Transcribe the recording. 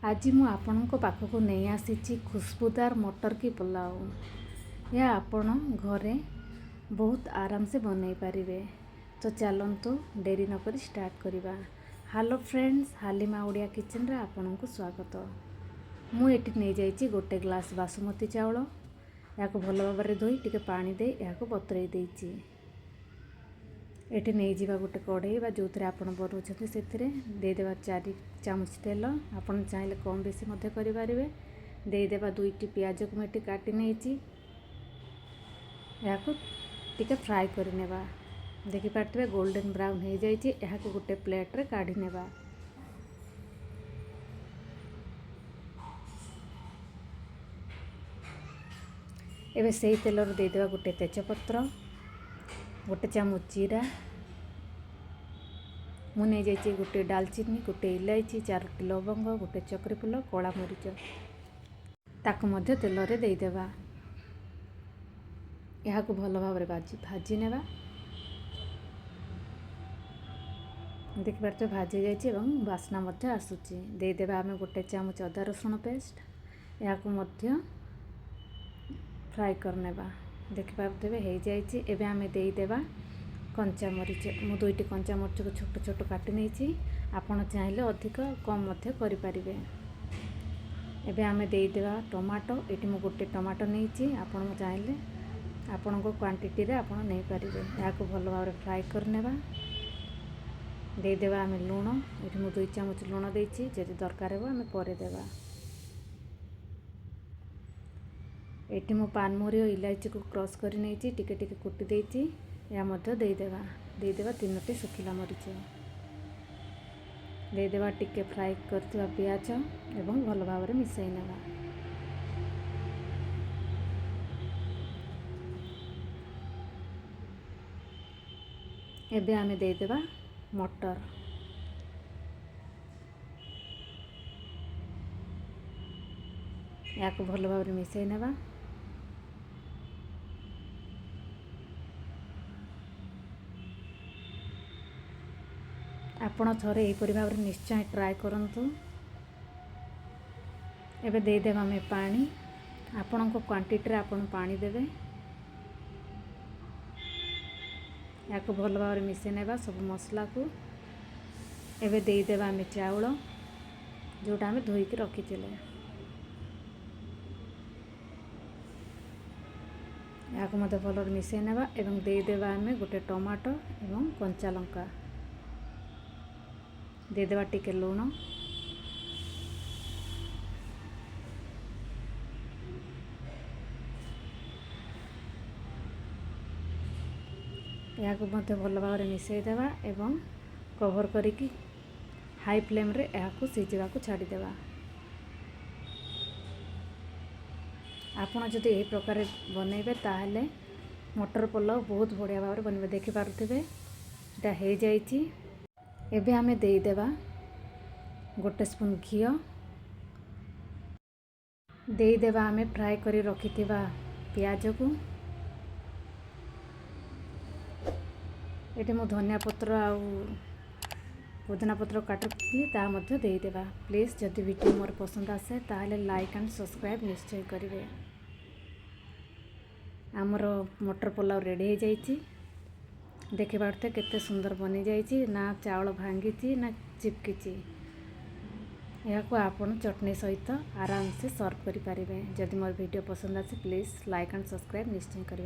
आज मु आपणक पाखक नहीं आसी खुशबूदार मटर की पुलाव। यह आपण घरे बहुत आराम से बनई पारिबे। तो चलतु डेरी नक स्टार्ट करवा। हेलो फ्रेंड्स, हालिमा ओडिया किचन रे आपनको स्वागत। मुझे नहीं जाइए गोटे ग्लास बासमती चाउल या भल भाव धोई टिके पानी दे या बतरई देइछि। एठी नहीं जावा गोटे कढ़ई बा जो थे आप बनाऊँ से देदेवा 4 चामच तेल। आपन चाहिए कम बेसी मध्य करें। देदेवा 2टी पियाज को मुझे काटी नहीं या टिके फ्राए करनेबा। देखिपे गोल्डन ब्राउन हो जाइए। यह गोटे प्लेट रे काढ़ी नेबा। एबे से तेल देदेवा गोटे तेजपत्र, गोटे चामच जीरा, मुझे जाइए गोटे डालचीनी, गोटे इलायची, 4टी लवंग, गोटे चक्री फूल, कला मरीच ताकू मध्य तेल रे देदेवा। यह भल भाव भाजी नेबा। देखिपे भाजी जाइए और बास्ना मध्य आसूची। देदेवा आम गोटे चामच अदा रसुण पेस्ट। यह फ्राए करनेबा। देखिपे हो जाइए। एबे आमे देदेवा कंचा मरीच। मु 2टी कंचा मरीच को छोट छोट काटी नहीं। आपन चाहिए अधिक कम मध्य करि परिबे। एबे आमे देदेवा टमाटो। एटी मु गोटे टमाटो नहीं। आपन चाहिए आपण को क्वांटिटी रे आपन नहीं परिबे। या भल भाव फ्राए करनेबा। देदेवा आमे लूण। एटी मु 2 चामच लूण देइछि। जदि दरकार हो आमे परे देबा। एटी मु पानमरी और इलायची को क्रश कर नहीं टिके टिके कुटी देइछि। या मध्य देदेवा। देदेवा 3टी सुखिला मरीच। देदेवा टिके फ्राए करथिबा पियाज एवं भल भाव मिसई नेबा। एबे आमे देदेवा मटर। या भल भाव मिसई नेबा। आपण थरे एपरि भाव निश्चय ट्राए करंतु। एबे देदेवा आमे पानी। आपण को क्वांटिटी रे आपण पानी देबे। या भल भाव मिसई नेबा सब मसला को। एबे देदेवा आमे चाउल जोटा आमे धोईकी रखिथिले। या मते भल मिसई नेबा एवं देदेवा आमे गोटे टमाटो एवं कंचा लंका। देदेवा टिके लूण। या भल भाव मिसई देवा एवं कवर करिकी हाई फ्लेम रे या सिझा को छाड़ीदेवा। आपण जदि यही प्रकार बनइबे ताहले मटर पुलाव बहुत बढ़िया भाव बनबे। देखि पारुथिबे एटा हो जाइछि। एबे आमे देदेवा गोटे स्पून घी। देदेवा आमे फ्राए करी रखिथिबा पियाज को। एटे मो धनिया पत्र आउ पुदीना पत्र काटुथि ता मध्य देदेवा। प्लीज जदि वीडियो मोर पसंद आसे ताहले लाइक एंड सब्सक्राइब निश्चय करिवे। आमर मटर पुलाव रेडी हो जाइछि। देखि पारते केते सुंदर बनी जाइछि। ना चावल भांगी ना चिपकी। यह आपण चटनी सहित आराम से सर्व करि पारिबे। जदि मोर वीडियो पसंद आसे प्लीज लाइक एंड सब्सक्राइब निश्चय करिवे।